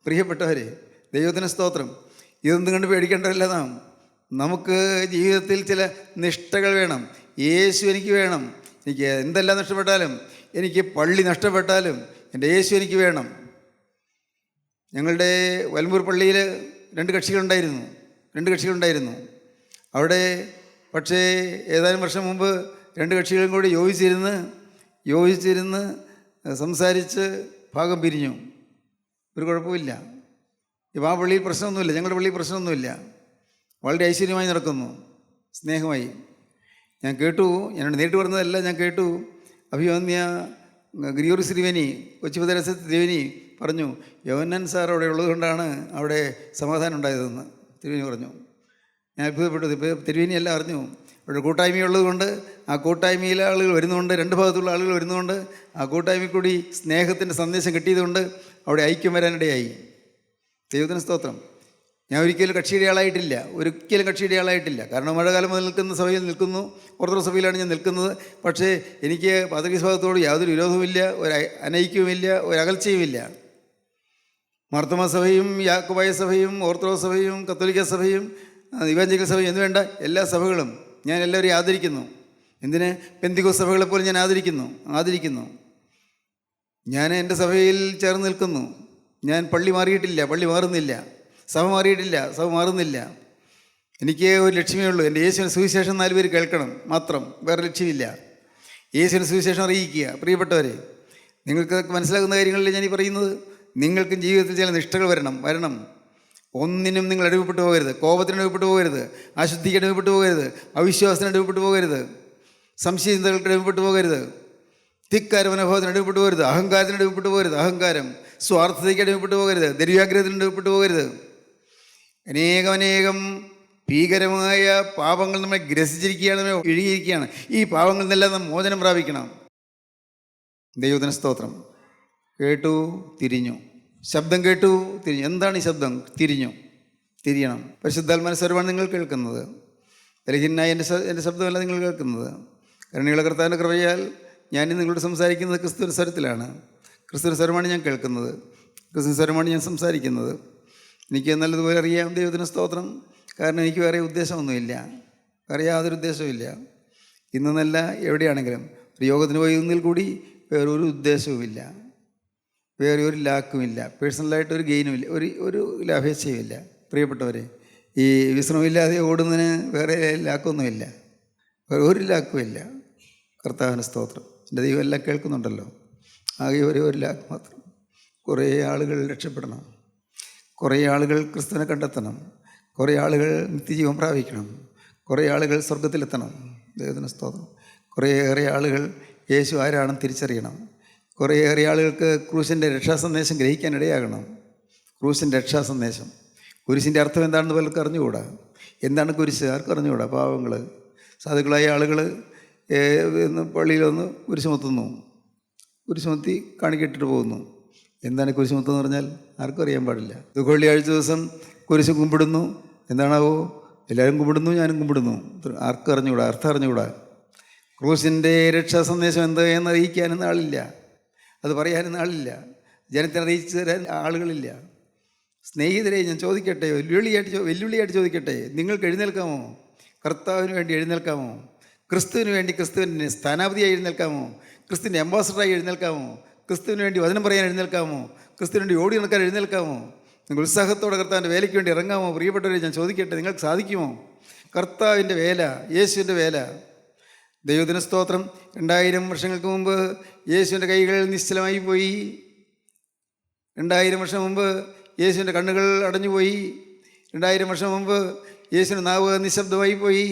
പ്രിയപ്പെട്ടവരെ, ദൈവത്തിന് സ്തോത്രം. ഇതൊന്നും കണ്ട് പേടിക്കേണ്ടതല്ല നാം. നമുക്ക് ജീവിതത്തിൽ ചില നിഷ്ഠകൾ വേണം. യേശു എനിക്ക് വേണം. എനിക്ക് എന്തെല്ലാം നഷ്ടപ്പെട്ടാലും, എനിക്ക് പള്ളി നഷ്ടപ്പെട്ടാലും എൻ്റെ യേശു എനിക്ക് വേണം. ഞങ്ങളുടെ വലമ്പൂർ പള്ളിയിൽ രണ്ട് കക്ഷികളുണ്ടായിരുന്നു. അവിടെ പക്ഷേ ഏതാനും വർഷം മുമ്പ് രണ്ട് കക്ഷികളും കൂടി യോജിച്ചിരുന്ന് സംസാരിച്ച് ഭാഗം പിരിഞ്ഞു. ഒരു കുഴപ്പമില്ല. ഇപ്പോൾ ആ പള്ളിയിൽ പ്രശ്നമൊന്നുമില്ല, ഞങ്ങളുടെ പള്ളിയിൽ പ്രശ്നമൊന്നുമില്ല. വളരെ ഐശ്വര്യമായി നടക്കുന്നു, സ്നേഹമായി. ഞാൻ കേട്ടു, ഞാനോട് നേരിട്ട് പറഞ്ഞതല്ല, ഞാൻ കേട്ടു. അഭിമന്യ ഗ്രിഗോറിയോസ് തിരുമേനി, കൊച്ചി ഭദ്രാസന തിരുമേനി പറഞ്ഞു, യോഹന്നാൻ സാർ അവിടെ ഉള്ളത് കൊണ്ടാണ് അവിടെ സമാധാനം ഉണ്ടായതെന്ന് തിരുമേനി പറഞ്ഞു. ഞാൻ അത്ഭുതപ്പെട്ടു. ഇപ്പോൾ തിരുമേനിയെല്ലാം അറിഞ്ഞു. അവിടെ കൂട്ടായ്മയുള്ളത് കൊണ്ട്, ആ കൂട്ടായ്മയിലെ ആളുകൾ വരുന്നതുകൊണ്ട്, രണ്ട് ഭാഗത്തുള്ള ആളുകൾ വരുന്നതുകൊണ്ട്, ആ കൂട്ടായ്മയിൽ കൂടി സ്നേഹത്തിൻ്റെ സന്ദേശം കിട്ടിയതുകൊണ്ട് അവിടെ ഐക്യം വരാനിടയായി. ദൈവത്തിന് സ്തോത്രം. ഞാൻ ഒരിക്കലും കക്ഷിയുടെ ആളായിട്ടില്ല. കാരണം മഴക്കാലം മുതൽ നിൽക്കുന്ന സഭയിൽ നിൽക്കുന്നു, ഓർത്തഡോക്സ് സഭയിലാണ് ഞാൻ നിൽക്കുന്നത്. പക്ഷേ എനിക്ക് പാത്രീസ് ഭാഗത്തോട് യാതൊരു വിരോധവുമില്ല, ഒരു അനൈക്യവുമില്ല, ഒരു അകൽച്ചയുമില്ല. മാർത്തോമാ സഭയും യാക്കോബായ സഭയും ഓർത്തഡോക്സ് സഭയും കത്തോലിക്ക സഭയും ഇവാഞ്ചലിക്കൽ സഭയും എന്ന് വേണ്ട എല്ലാ സഭകളും ഞാൻ എല്ലാവരെയും ആദരിക്കുന്നു. എന്തിന്? പെന്തിക്കോസ്ത് സഭകളെപ്പോലും ഞാൻ ആദരിക്കുന്നു. ഞാൻ എൻ്റെ സഭയിൽ ചേർന്ന് നിൽക്കുന്നു. ഞാൻ പള്ളി മാറിയിട്ടില്ല, പള്ളി മാറുന്നില്ല. സഭ മാറിയിട്ടില്ല, സഭ മാറുന്നില്ല. എനിക്ക് ഒരു ലക്ഷ്യമേ ഉള്ളൂ, എൻ്റെ യേശുവിൻ്റെ സുവിശേഷം 4 പേര് കേൾക്കണം മാത്രം, വേറെ ലക്ഷ്യമില്ല. യേശുവിൻ്റെ സുവിശേഷം അറിയിക്കുക. പ്രിയപ്പെട്ടവരെ, നിങ്ങൾക്ക് മനസ്സിലാകുന്ന കാര്യങ്ങളിൽ ഞാൻ ഈ പറയുന്നത്, നിങ്ങൾക്കും ജീവിതത്തിൽ ചില നിഷ്ഠകൾ വരണം. ഒന്നിനും നിങ്ങൾ അടിമപ്പെട്ടു പോകരുത്. കോപത്തിന് അടിമപ്പെട്ടു പോകരുത്, അശുദ്ധിക്ക് അടിമപ്പെട്ടു പോകരുത്, അവിശ്വാസത്തിന് അടിമപ്പെട്ടു പോകരുത്, സംശയചിന്തകൾക്ക് അടിമപ്പെട്ടു പോകരുത്, ധിക്കാര മനോഭാവത്തിന് അടിമപ്പെട്ടു പോകരുത്, അഹങ്കാരത്തിന് അടിമപ്പെട്ടു പോകരുത്, അഹങ്കാരം, സ്വാർത്ഥതയ്ക്ക് അടിമപ്പെട്ടു പോകരുത്, ദൈവാഗ്രഹത്തിന് അടിമപ്പെട്ടു പോകരുത്. അനേകം ഭീകരമായ പാപങ്ങൾ നമ്മളെ ഗ്രസിച്ചിരിക്കുകയാണ്, നമ്മെ ഇഴുകിയിരിക്കുകയാണ്. ഈ പാപങ്ങളിൽ നിന്നെല്ലാം നാം മോചനം പ്രാപിക്കണം. ദൈവത്തിന് സ്തോത്രം. കേട്ടു, തിരിഞ്ഞു. ശബ്ദം കേട്ടു, തിരിഞ്ഞു. എന്താണ് ഈ ശബ്ദം? തിരിയണം. പരിശുദ്ധാത്മാവിന്റെ സ്വരമാണ് നിങ്ങൾ കേൾക്കുന്നത്. ബലഹീനനായ എൻ്റെ ശബ്ദമല്ല നിങ്ങൾ കേൾക്കുന്നത്. കരുണയുള്ള കർത്താവിൻ്റെ കൃപയാൽ ഞാൻ നിങ്ങളോട് സംസാരിക്കുന്നത് ക്രിസ്തുവിൻ്റെ സ്വരത്തിലാണ്. ക്രിസ്തുവിൻ്റെ സ്വരമാണ് ഞാൻ കേൾക്കുന്നത്, ക്രിസ്തുവിൻ്റെ സ്വരമാണ് ഞാൻ സംസാരിക്കുന്നത്. എനിക്ക് നല്ലതുപോലെ അറിയാം. ദൈവത്തിന് സ്തോത്രം. കാരണം എനിക്ക് വേറെ ഉദ്ദേശമൊന്നുമില്ല, വേറെ യാതൊരു ഉദ്ദേശവുമില്ല. ഇന്നല്ല എവിടെയാണെങ്കിലും ഒരു യോഗത്തിന് പോയതിൽ കൂടി വേറൊരു ഉദ്ദേശവുമില്ല, വേറെ ഒരു ലാക്കുമില്ല, പേഴ്സണലായിട്ട് ഒരു ഗെയിനുമില്ല, ഒരു ലാഭേച്ഛയുമില്ല. പ്രിയപ്പെട്ടവരെ, ഈ വിശ്രമമില്ലാതെ ഓടുന്നതിന് വേറെ ലാക്കൊന്നുമില്ല, വേറെ ഒരു ലാക്കുമില്ല. കർത്താവിന് സ്തോത്രം. എൻ്റെ ദൈവം എല്ലാം കേൾക്കുന്നുണ്ടല്ലോ. ആകെ ഒരു ലാക്ക് മാത്രം. കുറേ ആളുകൾ രക്ഷപ്പെടണം, കുറേ ആളുകൾ ക്രിസ്തുവിനെ കണ്ടെത്തണം, കുറേ ആളുകൾ നിത്യജീവൻ പ്രാപിക്കണം, കുറേ ആളുകൾ സ്വർഗത്തിലെത്തണം. ദൈവത്തിന് സ്തോത്രം. കുറേയേറെ ആളുകൾ യേശു ആരാണെന്ന് തിരിച്ചറിയണം. കുറേയേറെ ആളുകൾക്ക് ക്രൂശിൻ്റെ രക്ഷാസന്ദേശം ഗ്രഹിക്കാനിടയാകണം. ക്രൂശിൻ്റെ രക്ഷാസന്ദേശം, കുരിശിൻ്റെ അർത്ഥം എന്താണെന്ന് പലർക്കും അറിഞ്ഞുകൂടാ. എന്താണ് കുരിശ്? ആർക്കും അറിഞ്ഞുകൂടാ. പാവങ്ങൾ, സാധുക്കളായ ആളുകൾ പള്ളിയിലൊന്ന് കുരിശുമത്തുന്നു, കുരിശുമത്തി കാണിക്കിട്ടിട്ട് പോകുന്നു. എന്താണ് കുരിശുമത്തെന്ന് പറഞ്ഞാൽ ആർക്കും അറിയാൻ പാടില്ല. ദുഃഖവെള്ളിയാഴ്ച ദിവസം കുരിശ് കുമ്പിടുന്നു. എന്താണാവോ? എല്ലാവരും കുമ്പിടുന്നു, ഞാനും കുമ്പിടുന്നു. ആർക്കും അറിഞ്ഞുകൂടാ, അർത്ഥം അറിഞ്ഞുകൂടാ. ക്രൂശിൻ്റെ രക്ഷാ സന്ദേശം എന്താ എന്ന് അറിയിക്കാനും ആളില്ല, അത് പറയാനും ആളില്ല, ജനത്തെ അറിയിച്ചു തരാൻ ആളുകളില്ല. സ്നേഹിതരെ, ഞാൻ ചോദിക്കട്ടെ, വെല്ലുവിളിയായിട്ട് ചോദിക്കട്ടെ, നിങ്ങൾക്ക് എഴുന്നേൽക്കാമോ? കർത്താവിന് വേണ്ടി എഴുന്നേൽക്കാമോ? ക്രിസ്തുവിന് വേണ്ടി, ക്രിസ്തുവിന് സ്ഥാനാപതിയായി എഴുന്നേൽക്കാമോ? ക്രിസ്തുവിൻ്റെ അംബാസഡറായി എഴുന്നേൽക്കാമോ? ക്രിസ്തുവിന് വേണ്ടി വചനം പറയാൻ എഴുന്നേൽക്കാമോ? ക്രിസ്തുവിന് വേണ്ടി ഓടി നടക്കാൻ എഴുന്നേൽക്കാമോ? നിങ്ങൾ ഉത്സാഹത്തോടെ കർത്താവിൻ്റെ വേലയ്ക്ക് വേണ്ടി ഇറങ്ങാമോ? പ്രിയപ്പെട്ടവരെ, ഞാൻ ചോദിക്കട്ടെ, നിങ്ങൾക്ക് സാധിക്കുമോ? കർത്താവിൻ്റെ വേല, യേശുവിൻ്റെ വേല. ദൈവത്തിന് സ്തോത്രം. 2000 വർഷങ്ങൾക്ക് മുമ്പ് യേശുവിൻ്റെ കൈകൾ നിശ്ചലമായി പോയി. 2000 വർഷം മുമ്പ് യേശുവിൻ്റെ കണ്ണുകൾ അടഞ്ഞുപോയി. 2000 വർഷം മുമ്പ് യേശുവിൻ്റെ നാവ് നിശബ്ദമായി പോയി.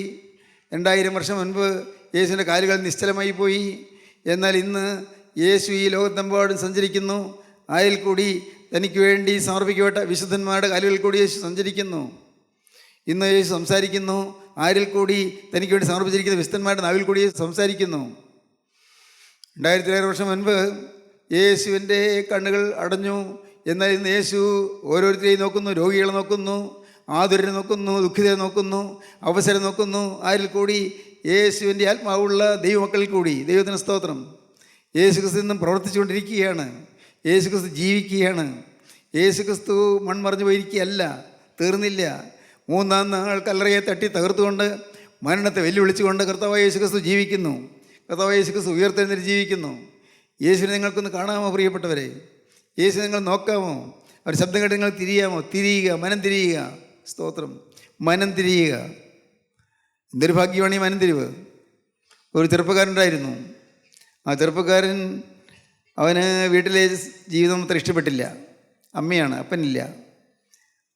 2000 വർഷം മുൻപ് യേശുവിൻ്റെ കാലുകൾ നിശ്ചലമായി പോയി. എന്നാൽ ഇന്ന് യേശു ഈ ലോകത്തെമ്പാടും സഞ്ചരിക്കുന്നു. ആയിൽ കൂടി തനിക്ക് വേണ്ടി സമർപ്പിക്കപ്പെട്ട വിശുദ്ധന്മാരുടെ കാലുകളിൽ കൂടി യേശു സഞ്ചരിക്കുന്നു. ഇന്ന് യേശു സംസാരിക്കുന്നു. ആരിൽ കൂടി തനിക്ക് വേണ്ടി സമർപ്പിച്ചിരിക്കുന്ന വിശുദ്ധന്മാരുടെ നാവിൽ കൂടി സംസാരിക്കുന്നു. 2000 വർഷം മുൻപ് യേശുവിൻ്റെ കണ്ണുകൾ അടഞ്ഞു. എന്നാൽ ഇന്ന് യേശു ഓരോരുത്തരെയും നോക്കുന്നു, രോഗികളെ നോക്കുന്നു, ആതുരരെ നോക്കുന്നു, ദുഃഖിതരെ നോക്കുന്നു, അവസരം നോക്കുന്നു. ആരിൽ കൂടി? യേശുവിൻ്റെ ആത്മാവുള്ള ദൈവമക്കളിൽ കൂടി. ദൈവത്തിന് സ്തോത്രം. യേശുക്രിസ്തു ഇന്നും പ്രവർത്തിച്ചുകൊണ്ടിരിക്കുകയാണ്. യേശുക്രിസ്തു ജീവിക്കുകയാണ്. യേശുക്രിസ്തു മൺമറഞ്ഞു പോയിരിക്കുകയല്ല, തീർന്നില്ല. 3-ാം നാൾ കല്ലറയെ തട്ടി തകർത്തുകൊണ്ട്, മരണത്തെ വെല്ലുവിളിച്ചുകൊണ്ട് കർത്താവായ യേശുക്രിസ്തു ജീവിക്കുന്നു. കർത്താവായ യേശുക്രിസ്തു ഉയർത്തെഴുന്നേറ്റ് ജീവിക്കുന്നു. യേശുവിനെ നിങ്ങൾക്കൊന്ന് കാണാമോ പ്രിയപ്പെട്ടവരെ? യേശു നിങ്ങൾ നോക്കാമോ? അവർ ശബ്ദം കേട്ട് നിങ്ങൾ തിരിയാമോ? തിരിയുക, മനം തിരിയുക. സ്തോത്രം. മനം തിരിയുക. എന്തൊരു ഭാഗ്യമാണ് ഈ മനം തിരിവ്. ഒരു ചെറുപ്പക്കാരനുണ്ടായിരുന്നു. ആ ചെറുപ്പക്കാരൻ, അവന് വീട്ടിലെ ജീവിതം അത്ര ഇഷ്ടപ്പെട്ടില്ല. അമ്മയാണ്, അപ്പനില്ല.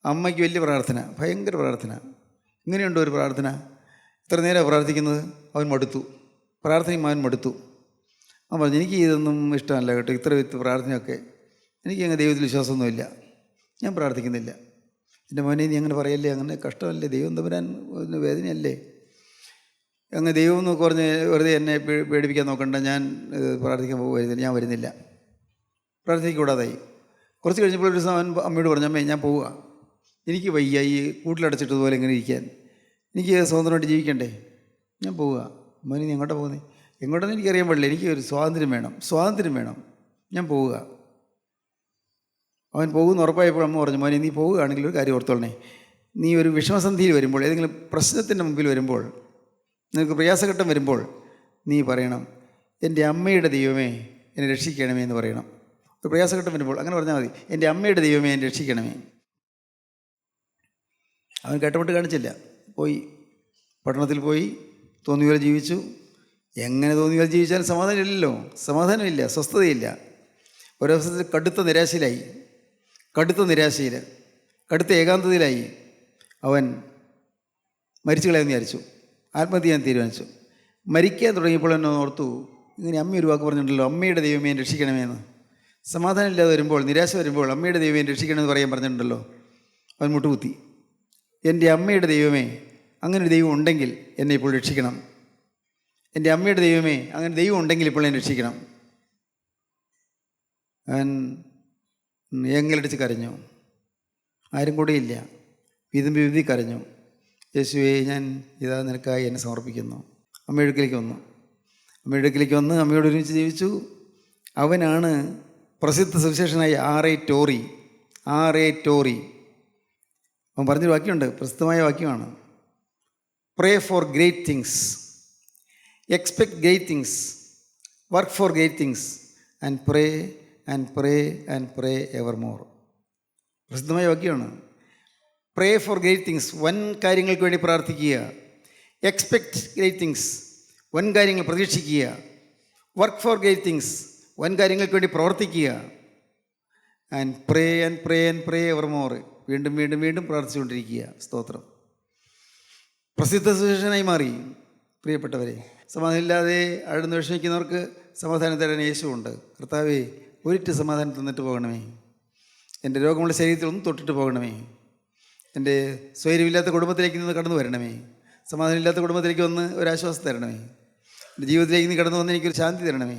അമ്മയ്ക്ക് വലിയ പ്രാർത്ഥന, ഭയങ്കര പ്രാർത്ഥന. ഇങ്ങനെയുണ്ടോ ഒരു പ്രാർത്ഥന? ഇത്ര നേരം പ്രാർത്ഥിക്കുന്നത്? അവൻ മടുത്തു. പ്രാർത്ഥനയും അവൻ മടുത്തു. അവൻ പറഞ്ഞു, എനിക്ക് ഇതൊന്നും ഇഷ്ടമല്ല കേട്ടോ, ഇത്ര പ്രാർത്ഥനയൊക്കെ. എനിക്കങ്ങനെ ദൈവത്തിൽ വിശ്വാസമൊന്നുമില്ല, ഞാൻ പ്രാർത്ഥിക്കുന്നില്ല. എൻ്റെ മോനെ, നീ അങ്ങനെ പറയല്ലേ, അങ്ങനെ കഷ്ടമല്ലേ, ദൈവം തമ്പുരാൻ വേദനയല്ലേ, അങ്ങനെ ദൈവം എന്ന് പറഞ്ഞ് വെറുതെ എന്നെ പേടിപ്പിക്കാൻ നോക്കണ്ട, ഞാൻ പ്രാർത്ഥിക്കാൻ വരുന്നില്ല, ഞാൻ വരുന്നില്ല. പ്രാർത്ഥിക്കൂടാതായി. കുറച്ച് കഴിഞ്ഞപ്പോൾ ഒരു ദിവസം അവൻ അമ്മയോട് പറഞ്ഞു, അമ്മേ ഞാൻ പോവുക, എനിക്ക് വയ്യ ഈ കൂട്ടിലടച്ചിട്ടതുപോലെ ഇങ്ങനെ ഇരിക്കാൻ, എനിക്ക് സ്വതന്ത്രമായിട്ട് ജീവിക്കണ്ടേ, ഞാൻ പോവുക. മോനെ, നീ എങ്ങോട്ടാണ് പോകുന്നത്? എങ്ങോട്ടെന്ന് എനിക്കറിയാൻ പാടില്ല, എനിക്ക് ഒരു സ്വാതന്ത്ര്യം വേണം, ഞാൻ പോവുക. അവൻ പോകുമെന്ന് ഉറപ്പായപ്പോൾ അമ്മ പറഞ്ഞു, മോനെ നീ പോവുകയാണെങ്കിൽ ഒരു കാര്യം ഓർത്തോളണേ, നീ ഒരു വിഷമസന്ധിയിൽ വരുമ്പോൾ, ഏതെങ്കിലും പ്രശ്നത്തിൻ്റെ മുമ്പിൽ വരുമ്പോൾ, നിനക്ക് പ്രയാസഘട്ടം വരുമ്പോൾ നീ പറയണം, എൻ്റെ അമ്മയുടെ ദൈവമേ എന്നെ രക്ഷിക്കണമേ എന്ന് പറയണം. ഒരു പ്രയാസഘട്ടം വരുമ്പോൾ അങ്ങനെ പറഞ്ഞാൽ മതി, എൻ്റെ അമ്മയുടെ ദൈവമേ എന്നെ രക്ഷിക്കണമേ. അവൻ കേട്ടപ്പെട്ട് കാണിച്ചില്ല, പോയി പട്ടണത്തിൽ പോയി തോന്നിയ പോലെ ജീവിച്ചു. എങ്ങനെ തോന്നിയ പോലെ ജീവിച്ചാലും സമാധാനമില്ലല്ലോ, സമാധാനമില്ല, സ്വസ്ഥതയില്ല. ഒരവസരത്തിൽ കടുത്ത നിരാശയിലായി. കടുത്ത നിരാശയിൽ, കടുത്ത ഏകാന്തതയിലായി. അവൻ മരിച്ചു കളയാമെന്ന് വിചാരിച്ചു, ആത്മഹത്യ ചെയ്യാൻ തീരുമാനിച്ചു. മരിക്കാൻ തുടങ്ങിയപ്പോൾ എന്നെ ഓർത്തു, ഇങ്ങനെ അമ്മ ഒരു വാക്ക് പറഞ്ഞിട്ടുണ്ടല്ലോ, അമ്മയുടെ ദൈവമേ രക്ഷിക്കണമെന്ന്. സമാധാനം ഇല്ലാതെ വരുമ്പോൾ, നിരാശ വരുമ്പോൾ അമ്മയുടെ ദൈവമേ രക്ഷിക്കണമെന്ന് പറയാൻ പറഞ്ഞിട്ടുണ്ടല്ലോ. അവൻ മുട്ടുകുത്തി, എൻ്റെ അമ്മയുടെ ദൈവമേ, അങ്ങനെ ഒരു ദൈവം ഉണ്ടെങ്കിൽ എന്നെ ഇപ്പോൾ രക്ഷിക്കണം. എൻ്റെ അമ്മയുടെ ദൈവമേ, അങ്ങനെ ദൈവം ഉണ്ടെങ്കിൽ ഇപ്പോൾ എന്നെ രക്ഷിക്കണം. അവൻ ഏങ്ങലടിച്ച് കരഞ്ഞു. ആരും കൂടെയില്ല. വിധി കരഞ്ഞു. യേശുവേ, ഞാൻ ഇതാ നിനക്കായി എന്നെ സമർപ്പിക്കുന്നു. അമ്മയുടെ അടുക്കിലേക്ക് വന്ന് അമ്മയോട് ഒരുമിച്ച് ജീവിച്ചു. അവനാണ് പ്രസിദ്ധ സുവിശേഷനായ R.A. ടോറി. അവൻ പറഞ്ഞൊരു വാക്യമുണ്ട്, പ്രസിദ്ധമായ വാക്യമാണ്. Pray for great things, expect great things, work for great things and pray and pray and pray ever more. പ്രസിദ്ധമായ വാക്യമാണ്. പ്രേ ഫോർ ഗ്രേറ്റ് തിങ്സ്, വൻ കാര്യങ്ങൾക്ക് വേണ്ടി പ്രാർത്ഥിക്കുക. എക്സ്പെക്ട് ഗ്രേറ്റ് തിങ്സ്, വൻ കാര്യങ്ങൾ പ്രതീക്ഷിക്കുക. വർക്ക് ഫോർ ഗ്രേറ്റ് തിങ്സ്, വൻ കാര്യങ്ങൾക്ക് വേണ്ടി പ്രവർത്തിക്കുക. And pray and pray and pray ever more, വീണ്ടും വീണ്ടും വീണ്ടും പ്രാർത്ഥിച്ചുകൊണ്ടിരിക്കുക. സ്തോത്രം. പ്രസിദ്ധ സുവിശേഷനായി മാറി. പ്രിയപ്പെട്ടവരെ, സമാധാനമില്ലാതെ അഴുന്ന് വിഷമിക്കുന്നവർക്ക് സമാധാനം തരാൻ യേശുവുണ്ട്. കർത്താവേ, ഒരിറ്റ് സമാധാനം തന്നിട്ട് പോകണമേ. എൻ്റെ രോഗമുള്ള ശരീരത്തിൽ ഒന്ന് തൊട്ടിട്ട് പോകണമേ. എൻ്റെ സ്വൈര്യമില്ലാത്ത കുടുംബത്തിലേക്ക് നിന്ന് കടന്നു വരണമേ. സമാധാനമില്ലാത്ത കുടുംബത്തിലേക്ക് വന്ന് ഒരാശ്വാസം തരണമേ. എൻ്റെ ജീവിതത്തിലേക്ക് നീ കടന്നു വന്ന് എനിക്കൊരു ശാന്തി തരണമേ.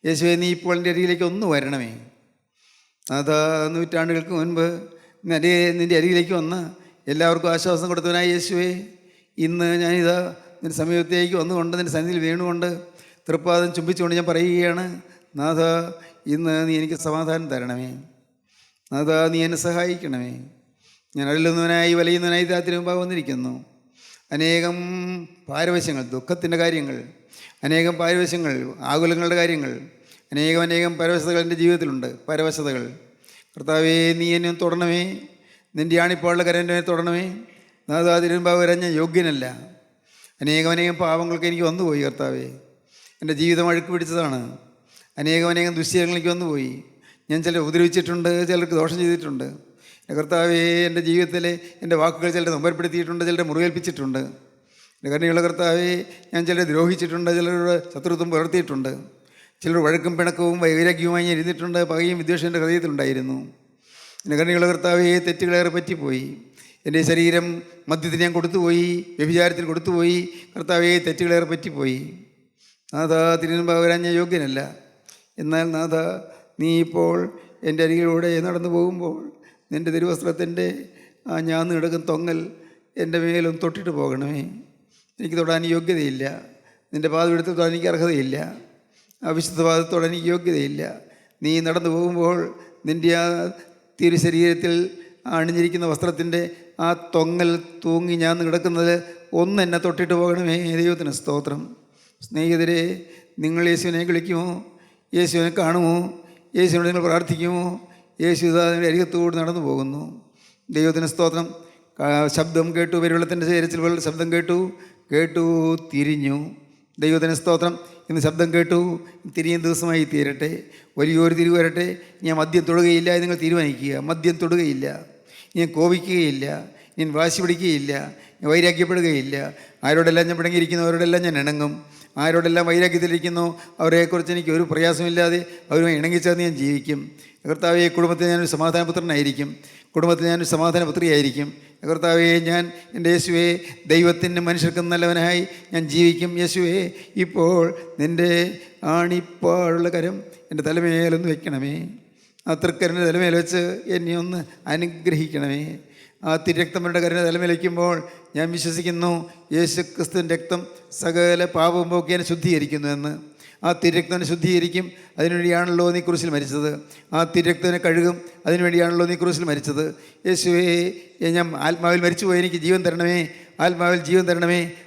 യേശുവേ, നീ ഇപ്പോൾ എൻ്റെ അരികിലേക്ക് ഒന്ന് വരണമേ. അതാ നൂറ്റാണ്ടുകൾക്ക് മുൻപ് നിൻ്റെ അരികിലേക്ക് വന്ന് എല്ലാവർക്കും ആശ്വാസം കൊടുത്തവനായ യേശുവേ, ഇന്ന് ഞാനിതാ നിൻ്റെ സമീപത്തേക്ക് വന്നുകൊണ്ട് നിൻ്റെ സന്നിധിയിൽ വീണുകൊണ്ട് തൃപ്പാദം ചുംബിച്ചുകൊണ്ട് ഞാൻ പറയുകയാണ്, നാഥ, ഇന്ന് നീ എനിക്ക് സമാധാനം തരണമേ. നാഥ, നീ എന്നെ സഹായിക്കണമേ. ഞാൻ അഴലുന്നവനായി വലയുന്നവനായി രാത്രി മുമ്പാകെ വന്നിരിക്കുന്നു. അനേകം പാരവശ്യങ്ങൾ, ദുഃഖത്തിൻ്റെ കാര്യങ്ങൾ, അനേകം പാരവശ്യങ്ങൾ, ആകുലങ്ങളുടെ കാര്യങ്ങൾ, അനേകം പരവശതകൾ എൻ്റെ ജീവിതത്തിലുണ്ട്. പരവശതകൾ. കർത്താവേ, നീ എന്നെ തൊടണമേ. നിൻ്റെ ആണിപ്പാളുടെ കരൻ്റെ തൊടണമേ. നാഥ, തിരുമുമ്പാകെ വരാൻ ഞാൻ യോഗ്യനല്ല. അനേകം പാവങ്ങൾക്ക് എനിക്ക് വന്നുപോയി. കർത്താവേ, എൻ്റെ ജീവിതം അഴുക്ക് പിടിച്ചതാണ്. അനേകം ദുശ്ശീലങ്ങളിലേക്ക് വന്നുപോയി. ഞാൻ ചിലരെ ഉപദ്രവിച്ചിട്ടുണ്ട്, ചിലർക്ക് ദോഷം ചെയ്തിട്ടുണ്ട്. കർത്താവേ, എൻ്റെ ജീവിതത്തിലെ എൻ്റെ വാക്കുകൾ ചിലരെ നൊമ്പരപ്പെടുത്തിയിട്ടുണ്ട്, ചിലരെ മുറിവേൽപ്പിച്ചിട്ടുണ്ട്. എൻ്റെ കരുണയുള്ള കർത്താവേ, ഞാൻ ചിലരെ ദ്രോഹിച്ചിട്ടുണ്ട്, ചിലരുടെ ശത്രുത്വം പുലർത്തിയിട്ടുണ്ട്. ചിലർ വഴക്കും പിണക്കവും വൈരാഗ്യവുമായി ഞാൻ ഇരുന്നിട്ടുണ്ട്. പകയും വിദ്വേഷം എൻ്റെ ഹൃദയത്തിലുണ്ടായിരുന്നു. എൻ്റെ കരുണയുള്ള കർത്താവേ, തെറ്റുകളേറെ പറ്റിപ്പോയി. എൻ്റെ ശരീരം മദ്യത്തിന് ഞാൻ കൊടുത്തുപോയി, വ്യഭിചാരത്തിന് കൊടുത്തുപോയി. കർത്താവേ, തെറ്റുകളേറെ പറ്റിപ്പോയി. നാഥ, തിരുമുമ്പാകെ വരാൻ ഞാൻ യോഗ്യനല്ല. എന്നാൽ നാഥ, നീ ഇപ്പോൾ എൻ്റെ അരികിലൂടെ നടന്നു പോകുമ്പോൾ നിൻ്റെ തിരുവസ്ത്രത്തിൻ്റെ ആ ഞാന്ന് കിടക്കും തൊങ്ങൽ എൻ്റെ മേലും തൊട്ടിട്ട് പോകണമേ. എനിക്ക് തൊടാൻ യോഗ്യതയില്ല. നിൻ്റെ പാദമെടുത്ത് തൊടാൻ എനിക്ക് അർഹതയില്ല. അവിശുദ്ധ പാദത്തോടെ എനിക്ക് യോഗ്യതയില്ല. നീ നടന്നു പോകുമ്പോൾ നിൻ്റെ ആ തിരുശരീരത്തിൽ അണിഞ്ഞിരിക്കുന്ന വസ്ത്രത്തിൻ്റെ ആ തൊങ്ങൽ തൂങ്ങി ഞാന്ന് കിടക്കുന്നത് എന്നെ തൊട്ടിട്ട് പോകണമേ. ദൈവത്തിന് സ്തോത്രം. സ്നേഹിതരെ, നിങ്ങൾ യേശുവിനെ വിളിക്കുമോ? യേശുവിനെ കാണുമോ? യേശുവിനോട് നിങ്ങൾ പ്രാർത്ഥിക്കുമോ? യേശു അതിൻ്റെ അരികത്തോട് നടന്നു പോകുന്നു. ദൈവത്തിന് സ്തോത്രം. ശബ്ദം കേട്ടു, പെരുവെള്ളത്തിൻ്റെ ശരീരത്തിൽ വെള്ള ശബ്ദം കേട്ടു തിരിഞ്ഞു. ദൈവത്തിന് സ്തോത്രം. ഇന്ന് ശബ്ദം കേട്ടു, തിരിയും ദിവസമായി തീരട്ടെ. വലിയൊരു തിരിവ് വരട്ടെ. ഞാൻ മദ്യം തൊടുകയില്ല എന്ന് നിങ്ങൾ തീരുമാനിക്കുക. മദ്യം തൊടുകയില്ല. ഞാൻ കോപിക്കുകയില്ല. ഞാൻ വാശി പിടിക്കുകയില്ല. ഞാൻ വൈരാഗ്യപ്പെടുകയില്ല. ആരോടെല്ലാം ഞാൻ പിണങ്ങിയിരിക്കുന്നു അവരോടെല്ലാം ഞാൻ ഇണങ്ങും. ആരോടെല്ലാം വൈരാഗ്യത്തിലിരിക്കുന്നു അവരെക്കുറിച്ച് എനിക്ക് ഒരു പ്രയാസമില്ലാതെ അവരുമായി ഇണങ്ങിച്ചേർന്ന് ഞാൻ ജീവിക്കും. കർത്താവേ, കുടുംബത്തിൽ ഞാനൊരു സമാധാനപുത്രനായിരിക്കും. കുടുംബത്തിൽ ഞാനൊരു സമാധാനപുത്രിയായിരിക്കും. കർത്താവേ, ഞാൻ എൻ്റെ യേശുവേ, ദൈവത്തിൻ്റെ മനുഷ്യർക്കും നല്ലവനായി ഞാൻ ജീവിക്കും. യേശുവേ, ഇപ്പോൾ നിൻ്റെ ആണിപ്പാടുള്ള കരം എൻ്റെ തലമേലൊന്ന് വയ്ക്കണമേ. ആ തൃക്കരൻ്റെ തലമേൽ വെച്ച് എന്നെ ഒന്ന് അനുഗ്രഹിക്കണമേ. ആ തിരക്തമ്മയുടെ കരുണ തലമേൽ വയ്ക്കുമ്പോൾ ഞാൻ വിശ്വസിക്കുന്നു, യേശു ക്രിസ്തുവിൻ്റെ രക്തം സകല പാപവും പോക്കി എന്നെ ശുദ്ധീകരിക്കുന്നു എന്ന്. ആ തിരക്തനെ ശുദ്ധീകരിക്കും. അതിനുവേണ്ടിയാണല്ലോ നീ ക്രൂശിൽ മരിച്ചത്. ആ തിരക്തനെ കഴുകും. അതിനുവേണ്ടിയാണല്ലോ നീ ക്രൂശിൽ മരിച്ചത്. യേശുവേ, ഞാൻ ആത്മാവിൽ മരിച്ചുപോയി, എനിക്ക് ജീവൻ തരണമേ. ആത്മാവിൽ ജീവൻ തരണമേ.